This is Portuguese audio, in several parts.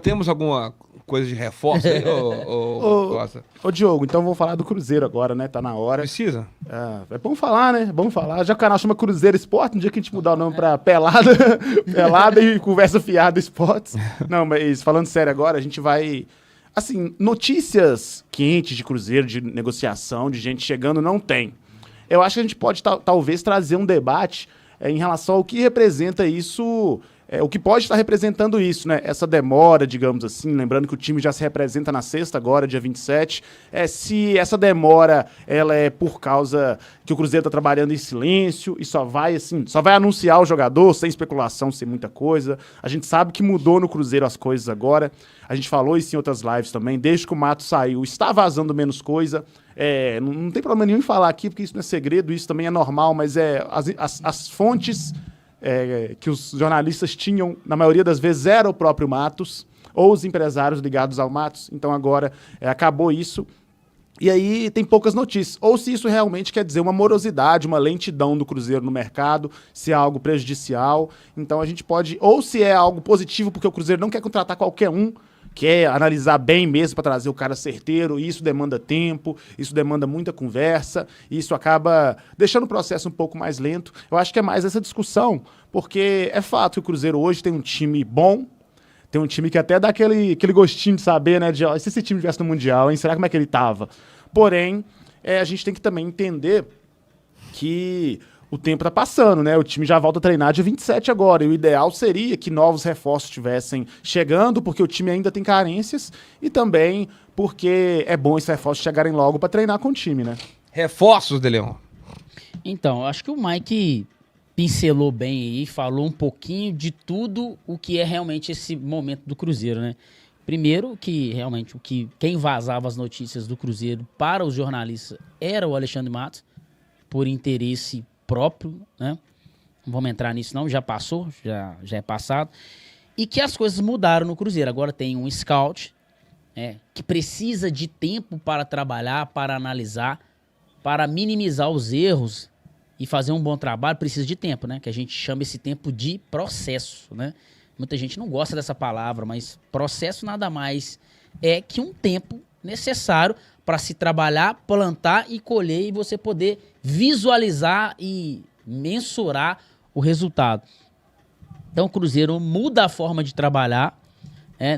Temos alguma coisa de reforço aí, Costa? Ô, Diogo, então vamos falar do Cruzeiro agora, né? Tá na hora. Precisa? É bom falar, né? É bom falar. Já que o canal chama Cruzeiro Esporte, no dia que a gente mudar o nome pra Pelada, Pelada e Conversa Fiada Esportes. Não, mas falando sério agora, a gente vai... Assim, notícias quentes de Cruzeiro, de negociação, de gente chegando, não tem. Eu acho que a gente pode talvez trazer um debate em relação ao que representa isso... o que pode estar representando isso, né? Essa demora, digamos assim, lembrando que o time já se representa na sexta agora, dia 27. Se essa demora ela é por causa que o Cruzeiro está trabalhando em silêncio e só vai anunciar o jogador, sem especulação, sem muita coisa. A gente sabe que mudou no Cruzeiro as coisas agora. A gente falou isso em outras lives também. Desde que o Mato saiu, está vazando menos coisa. Não tem problema nenhum em falar aqui, porque isso não é segredo, isso também é normal, mas as fontes... que os jornalistas tinham, na maioria das vezes, era o próprio Matos, ou os empresários ligados ao Matos. Então agora acabou isso. E aí tem poucas notícias. Ou se isso realmente quer dizer uma morosidade, uma lentidão do Cruzeiro no mercado, se é algo prejudicial. Então a gente pode... Ou se é algo positivo, porque o Cruzeiro não quer contratar qualquer um, quer analisar bem mesmo para trazer o cara certeiro, e isso demanda tempo, isso demanda muita conversa, e isso acaba deixando o processo um pouco mais lento. Eu acho que é mais essa discussão, porque é fato que o Cruzeiro hoje tem um time bom, tem um time que até dá aquele gostinho de saber, né, de se esse time estivesse no Mundial, hein, será como é que ele tava? Porém, a gente tem que também entender que... o tempo tá passando, né? O time já volta a treinar dia 27 agora. E o ideal seria que novos reforços estivessem chegando, porque o time ainda tem carências e também porque é bom esses reforços chegarem logo para treinar com o time, né? Reforços, De Leon. Então, acho que o Mike pincelou bem aí, falou um pouquinho de tudo o que é realmente esse momento do Cruzeiro, né? Primeiro, que realmente quem vazava as notícias do Cruzeiro para os jornalistas era o Alexandre Matos, por interesse próprio, né? Não vamos entrar nisso não, já passou, já é passado. E que as coisas mudaram no Cruzeiro. Agora tem um scout, que precisa de tempo para trabalhar, para analisar, para minimizar os erros e fazer um bom trabalho, precisa de tempo, né? Que a gente chama esse tempo de processo, né? Muita gente não gosta dessa palavra, mas processo nada mais é que um tempo necessário para se trabalhar, plantar e colher e você poder visualizar e mensurar o resultado. Então o Cruzeiro muda a forma de trabalhar,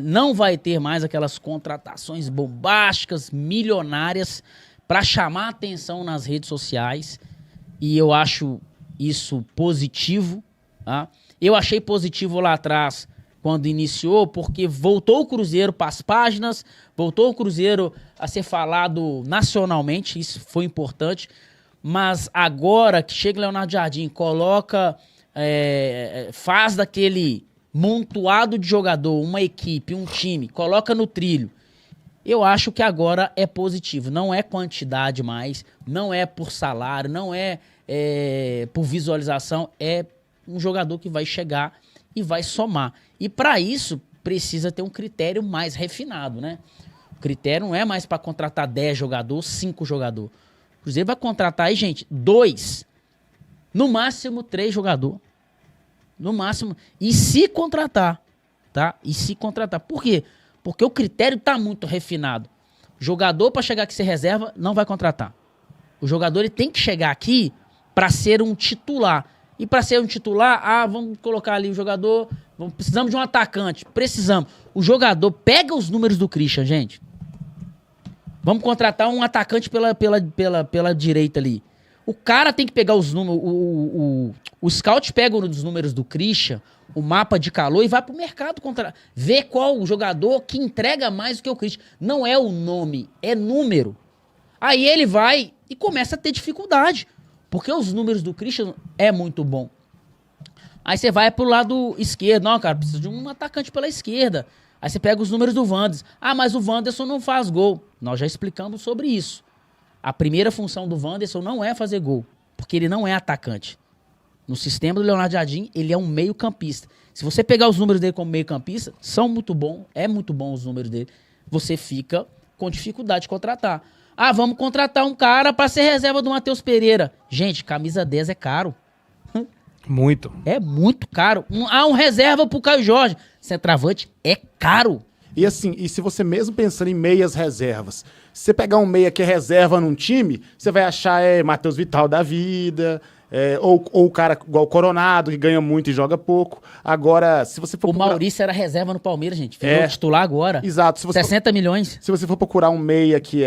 não vai ter mais aquelas contratações bombásticas, milionárias, para chamar atenção nas redes sociais, e eu acho isso positivo, tá? Eu achei positivo lá atrás, quando iniciou, porque voltou o Cruzeiro para as páginas, voltou o Cruzeiro a ser falado nacionalmente, isso foi importante, mas agora que chega o Leonardo Jardim, coloca, faz daquele montoado de jogador, uma equipe, um time, coloca no trilho, eu acho que agora é positivo, não é quantidade mais, não é por salário, não é por visualização, é um jogador que vai chegar e vai somar. E para isso, precisa ter um critério mais refinado, né? O critério não é mais para contratar 10 jogadores, 5 jogadores. O Cruzeiro vai contratar aí, gente, 2, no máximo 3 jogadores. No máximo. E se contratar, tá? E se contratar. Por quê? Porque o critério tá muito refinado. Jogador para chegar aqui ser reserva, não vai contratar. O jogador ele tem que chegar aqui para ser um titular. E para ser um titular, vamos colocar ali o jogador, precisamos de um atacante, precisamos. O jogador pega os números do Christian, gente. Vamos contratar um atacante pela direita ali. O cara tem que pegar os números, o scout pega os números do Christian, o mapa de calor e vai pro mercado ver qual o jogador que entrega mais do que o Christian. Não é o nome, é número. Aí ele vai e começa a ter dificuldade. Porque os números do Christian é muito bom. Aí você vai pro lado esquerdo. Não, cara, precisa de um atacante pela esquerda. Aí você pega os números do Wanderson. Mas o Wanderson não faz gol. Nós já explicamos sobre isso. A primeira função do Wanderson não é fazer gol. Porque ele não é atacante. No sistema do Leonardo Jardim, ele é um meio-campista. Se você pegar os números dele como meio-campista, são muito bons. É muito bom os números dele. Você fica com dificuldade de contratar. Vamos contratar um cara para ser reserva do Matheus Pereira. Gente, camisa 10 é caro. Muito. É muito caro. Um reserva pro Caio Jorge. Centroavante é caro. E assim, e se você mesmo pensando em meias reservas, se você pegar um meia que é reserva num time, você vai achar Matheus Vital da vida, ou o cara igual o Coronado, que ganha muito e joga pouco. Agora, se você for O Maurício era reserva no Palmeiras, gente. Virou titular agora. Exato. 60 milhões. Se você for procurar um meia que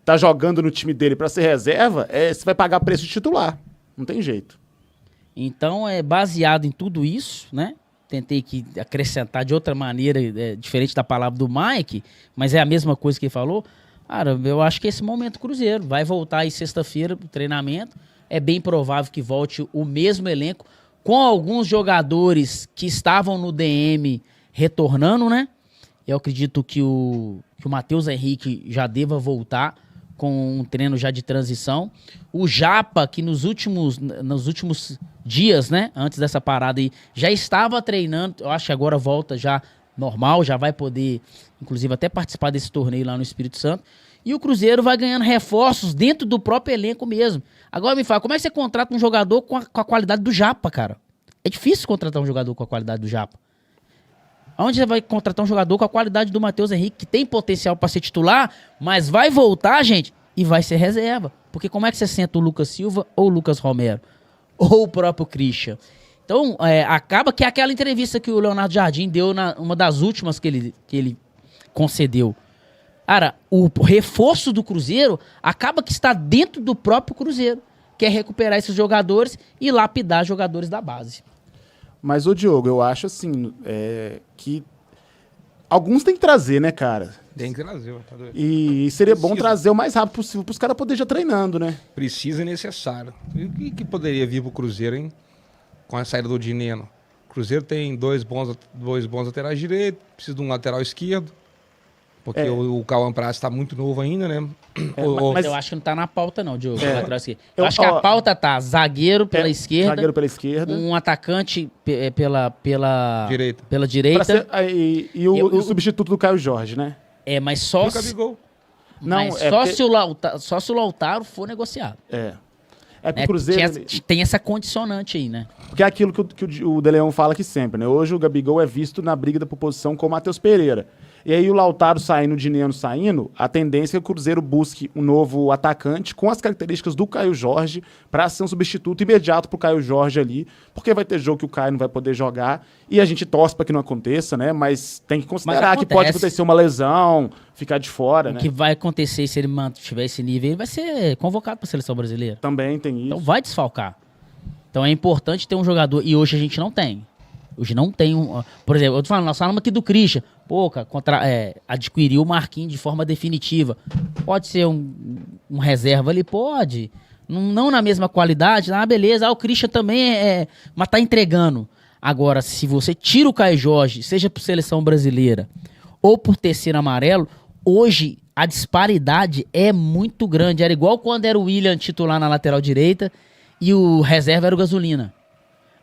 tá jogando no time dele pra ser reserva, você vai pagar preço de titular. Não tem jeito. Então, baseado em tudo isso, né? Tentei acrescentar de outra maneira, diferente da palavra do Mike, mas é a mesma coisa que ele falou. Cara, eu acho que esse momento Cruzeiro vai voltar aí sexta-feira pro treinamento. É bem provável que volte o mesmo elenco, com alguns jogadores que estavam no DM retornando, né? Eu acredito que o Matheus Henrique já deva voltar com um treino já de transição. O Japa, que nos últimos dias, né, antes dessa parada aí, já estava treinando, eu acho que agora volta já normal, já vai poder, inclusive, até participar desse torneio lá no Espírito Santo. E o Cruzeiro vai ganhando reforços dentro do próprio elenco mesmo. Agora me fala, como é que você contrata um jogador com a qualidade do Japa, cara? É difícil contratar um jogador com a qualidade do Japa. Onde você vai contratar um jogador com a qualidade do Matheus Henrique, que tem potencial para ser titular, mas vai voltar, gente, e vai ser reserva. Porque como é que você senta o Lucas Silva ou o Lucas Romero? Ou o próprio Christian? Então, acaba que é aquela entrevista que o Leonardo Jardim deu uma das últimas que ele concedeu. Cara, o reforço do Cruzeiro acaba que está dentro do próprio Cruzeiro, que é recuperar esses jogadores e lapidar jogadores da base. Mas, ô Diogo, eu acho assim, que alguns tem que trazer, né, cara? Tem que trazer. Tá doido. E seria bom trazer o mais rápido possível para os caras poderem já treinando, né? Precisa e necessário. E o que poderia vir pro Cruzeiro, hein? Com a saída do Dineno. O Cruzeiro tem dois bons laterais direitos, precisa de um lateral esquerdo. Porque o Cauã Praça tá muito novo ainda, né? Mas eu acho que não tá na pauta, não, Diogo. Eu acho que a pauta tá zagueiro pela esquerda. Zagueiro pela esquerda. Um atacante pela direita. Pela direita. E o substituto do Caio Jorge, né? Mas só. Só se o Lautaro for negociado. Pro Cruzeiro. Tem essa condicionante aí, né? Porque é aquilo que o De Leão fala aqui sempre, né? Hoje o Gabigol é visto na briga da posição com o Matheus Pereira. E aí o Lautaro saindo, o Dineno saindo, a tendência é que o Cruzeiro busque um novo atacante com as características do Caio Jorge para ser um substituto imediato pro Caio Jorge ali, porque vai ter jogo que o Caio não vai poder jogar e a gente torce para que não aconteça, né? Mas tem que considerar que pode acontecer uma lesão, ficar de fora, né? O que vai acontecer se ele mantiver esse nível, ele vai ser convocado para a seleção brasileira. Também tem isso. Então vai desfalcar. Então é importante ter um jogador, e hoje a gente não tem. Hoje não tem um... Por exemplo, eu tô falando, nós falamos aqui do Christian. Pô, adquiriu o Marquinhos de forma definitiva. Pode ser um reserva ali? Pode. Não na mesma qualidade. Beleza. O Christian também mas tá entregando. Agora, se você tira o Caio Jorge, seja por seleção brasileira ou por terceiro amarelo, hoje a disparidade é muito grande. Era igual quando era o William titular na lateral direita e o reserva era o Gasolina.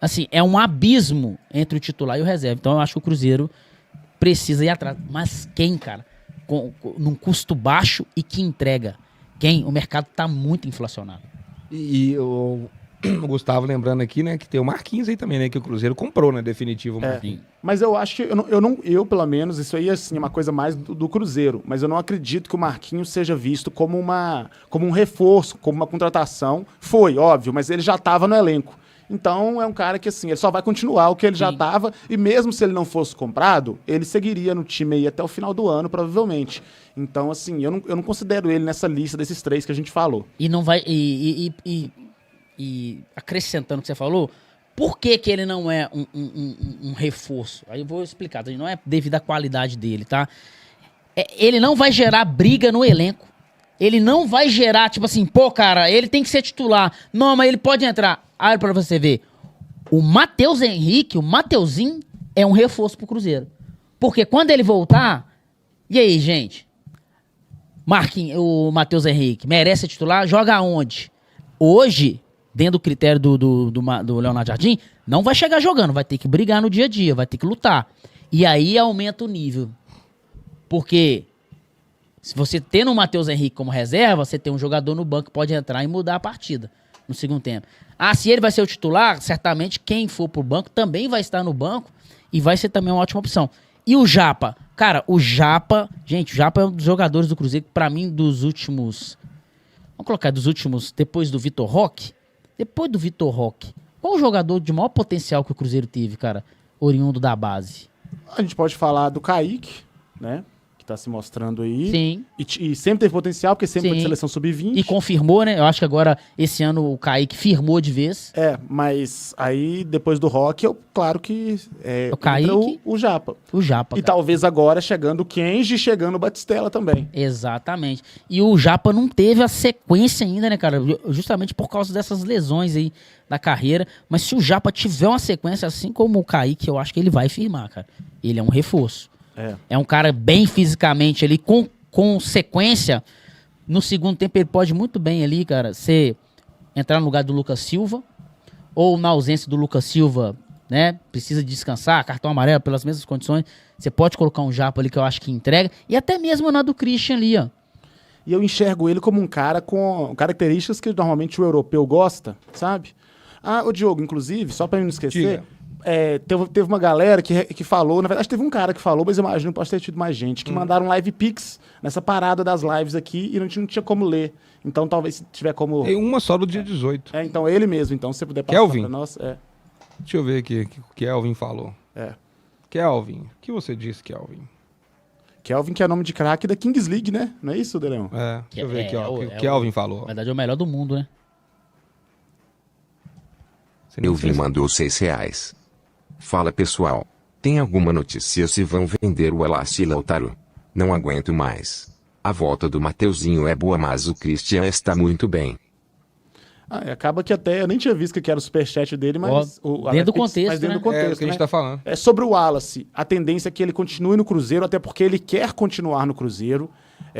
Assim, é um abismo entre o titular e o reserva. Então eu acho que o Cruzeiro precisa ir atrás. Mas quem, cara? Num custo baixo e que entrega. Quem? O mercado tá muito inflacionado. E o Gustavo lembrando aqui, né, que tem o Marquinhos aí também, né, que o Cruzeiro comprou, né, definitivo o Marquinhos. Mas eu acho que, eu pelo menos, isso aí assim, é uma coisa mais do Cruzeiro, mas eu não acredito que o Marquinhos seja visto como um reforço, como uma contratação. Foi, óbvio, mas ele já estava no elenco. Então é um cara que assim, ele só vai continuar o que ele já estava, e mesmo se ele não fosse comprado, ele seguiria no time aí até o final do ano, provavelmente. Então, assim, eu não considero ele nessa lista desses três que a gente falou. E não vai. E acrescentando o que você falou, por que ele não é um reforço? Aí eu vou explicar, não é devido à qualidade dele, tá? Ele não vai gerar briga no elenco. Ele não vai gerar, tipo assim, pô, cara, ele tem que ser titular. Não, mas ele pode entrar. Olha pra você ver. O Matheus Henrique, o Mateuzinho, é um reforço pro Cruzeiro. Porque quando ele voltar... E aí, gente? Marquinhos, o Matheus Henrique, merece ser titular? Joga aonde? Hoje, dentro do critério do Leonardo Jardim, não vai chegar jogando. Vai ter que brigar no dia a dia, vai ter que lutar. E aí aumenta o nível. Porque... se você tendo o Matheus Henrique como reserva, você tem um jogador no banco que pode entrar e mudar a partida. no segundo tempo. Ah, se ele vai ser o titular, certamente quem for pro banco também vai estar no banco e vai ser também uma ótima opção. E o Japa? Cara, o Japa é um dos jogadores do Cruzeiro que, pra mim, dos últimos... Vamos colocar dos últimos, depois do Vitor Roque? Depois do Vitor Roque, qual o jogador de maior potencial que o Cruzeiro teve, cara, oriundo da base? A gente pode falar do Kaique, né? Que tá se mostrando aí. Sim. E sempre teve potencial, porque sempre foi de seleção sub-20. E confirmou, né? Eu acho que agora, esse ano, o Kaique firmou de vez. Mas aí, depois do Rock, claro que o Kaique, o Japa. O Japa, E cara. talvez agora chegando o Kenji e chegando o Batistella também. Exatamente. E o Japa não teve a sequência ainda, né, cara? Justamente por causa dessas lesões aí da carreira. Mas se o Japa tiver uma sequência, assim como o Kaique, eu acho que ele vai firmar, cara. Ele é um reforço. É um cara bem fisicamente ali, com sequência. No segundo tempo ele pode muito bem ali, cara, entrar no lugar do Lucas Silva, ou na ausência do Lucas Silva, né, precisa descansar, cartão amarelo pelas mesmas condições, você pode colocar um Japa ali que eu acho que entrega, e até mesmo na do Christian ali, ó. E eu enxergo ele como um cara com características que normalmente o europeu gosta, sabe? O Diogo, inclusive, só pra mim não esquecer... Diga. Teve uma galera que falou, na verdade teve um cara que falou, mas eu imagino que pode ter tido mais gente, que mandaram live pix nessa parada das lives aqui e não tinha como ler. Então talvez se tiver como... Tem uma só do dia 18. Então ele mesmo, então se você puder passar Kelvin? pra nós. Deixa eu ver aqui o que o Kelvin falou. Kelvin, o que você disse, Kelvin? Kelvin, que é nome de craque da Kings League, né? Não é isso, Deleon? Deixa eu ver aqui, ó, o que o Kelvin falou. Na verdade é o melhor do mundo, né? Eu vi mandou R$6. Fala pessoal, tem alguma notícia se vão vender o Wallace e Lautaro? Não aguento mais. A volta do Mateuzinho é boa, mas o Christian está muito bem. Acaba que até, eu nem tinha visto que era o superchat dele, mas... dentro do contexto, mas dentro né? do contexto, É o que a gente tá falando. Sobre o Wallace, a tendência é que ele continue no Cruzeiro, até porque ele quer continuar no Cruzeiro.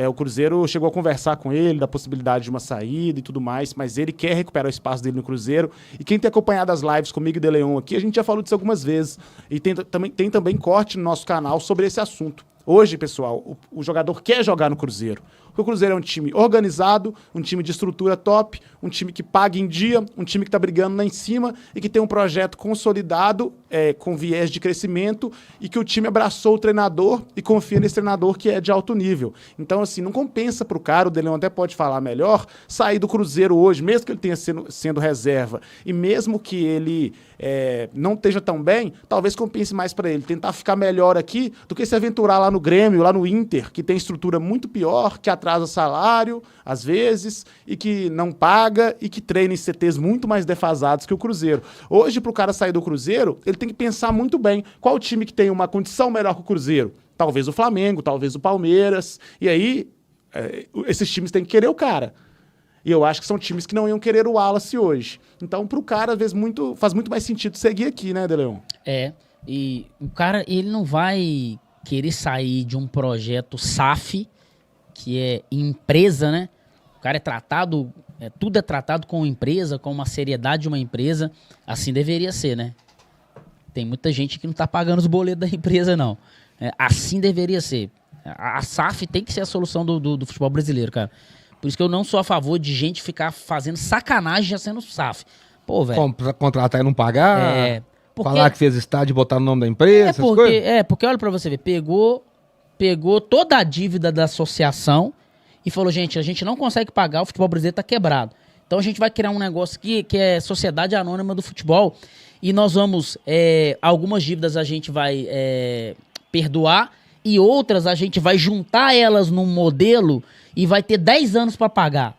O Cruzeiro chegou a conversar com ele da possibilidade de uma saída e tudo mais, mas ele quer recuperar o espaço dele no Cruzeiro. E quem tem acompanhado as lives comigo e de Leon aqui, a gente já falou disso algumas vezes. E tem também corte no nosso canal sobre esse assunto. Hoje, pessoal, o jogador quer jogar no Cruzeiro. Porque o Cruzeiro é um time organizado, um time de estrutura top, um time que paga em dia, um time que está brigando lá em cima e que tem um projeto consolidado, com viés de crescimento, e que o time abraçou o treinador e confia nesse treinador que é de alto nível. Então, assim, não compensa para o cara, o Deleon até pode falar melhor, sair do Cruzeiro hoje, mesmo que ele tenha sendo reserva, e mesmo que ele não esteja tão bem, talvez compense mais para ele tentar ficar melhor aqui do que se aventurar lá no Grêmio, lá no Inter, que tem estrutura muito pior, que atrasa salário, às vezes, e que não paga e que treina em CTs muito mais defasados que o Cruzeiro. Hoje, para o cara sair do Cruzeiro, ele tem que pensar muito bem qual time que tem uma condição melhor que o Cruzeiro. Talvez o Flamengo, talvez o Palmeiras, e aí esses times têm que querer o cara. E eu acho que são times que não iam querer o Wallace hoje. Então, para o cara, às vezes, faz muito mais sentido seguir aqui, né, Deleon? E o cara, ele não vai querer sair de um projeto SAF, que é empresa, né? O cara é tratado, tudo é tratado como empresa, com uma seriedade de uma empresa. Assim deveria ser, né? Tem muita gente que não tá pagando os boletos da empresa, não. Assim deveria ser. A SAF tem que ser a solução do futebol brasileiro, cara. Por isso que eu não sou a favor de gente ficar fazendo sacanagem já sendo SAF. Pô, velho. Contratar e não pagar, porque... falar que fez estádio e botar no nome da empresa, essas coisas. Porque olha pra você ver, pegou toda a dívida da associação e falou, gente, a gente não consegue pagar, o futebol brasileiro tá quebrado. Então a gente vai criar um negócio aqui que é Sociedade Anônima do Futebol e nós vamos, algumas dívidas a gente vai perdoar e outras a gente vai juntar elas num modelo e vai ter 10 anos pra pagar.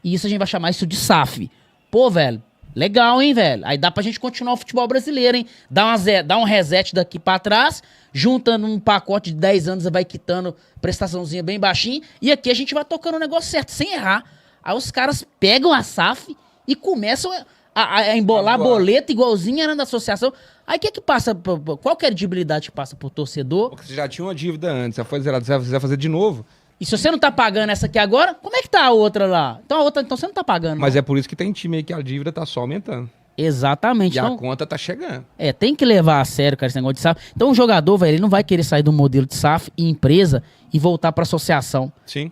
E isso a gente vai chamar isso de SAF. Pô, velho, legal, hein, velho? Aí dá pra gente continuar o futebol brasileiro, hein? Dá um reset daqui pra trás, junta num pacote de 10 anos, vai quitando prestaçãozinha bem baixinha, e aqui a gente vai tocando o negócio certo, sem errar. Aí os caras pegam a SAF e começam a embolar boleto igualzinho era da associação. Aí o que passa, qual credibilidade que passa pro torcedor? Porque você já tinha uma dívida antes, você vai fazer de novo. E se você não tá pagando essa aqui agora, como é que tá a outra lá? Então você não tá pagando. Mas não. é por isso que tem time aí que a dívida tá só aumentando. Exatamente. E então, a conta tá chegando. Tem que levar a sério, cara, esse negócio de SAF. Então o jogador, velho, ele não vai querer sair do modelo de SAF e empresa e voltar pra associação. Sim.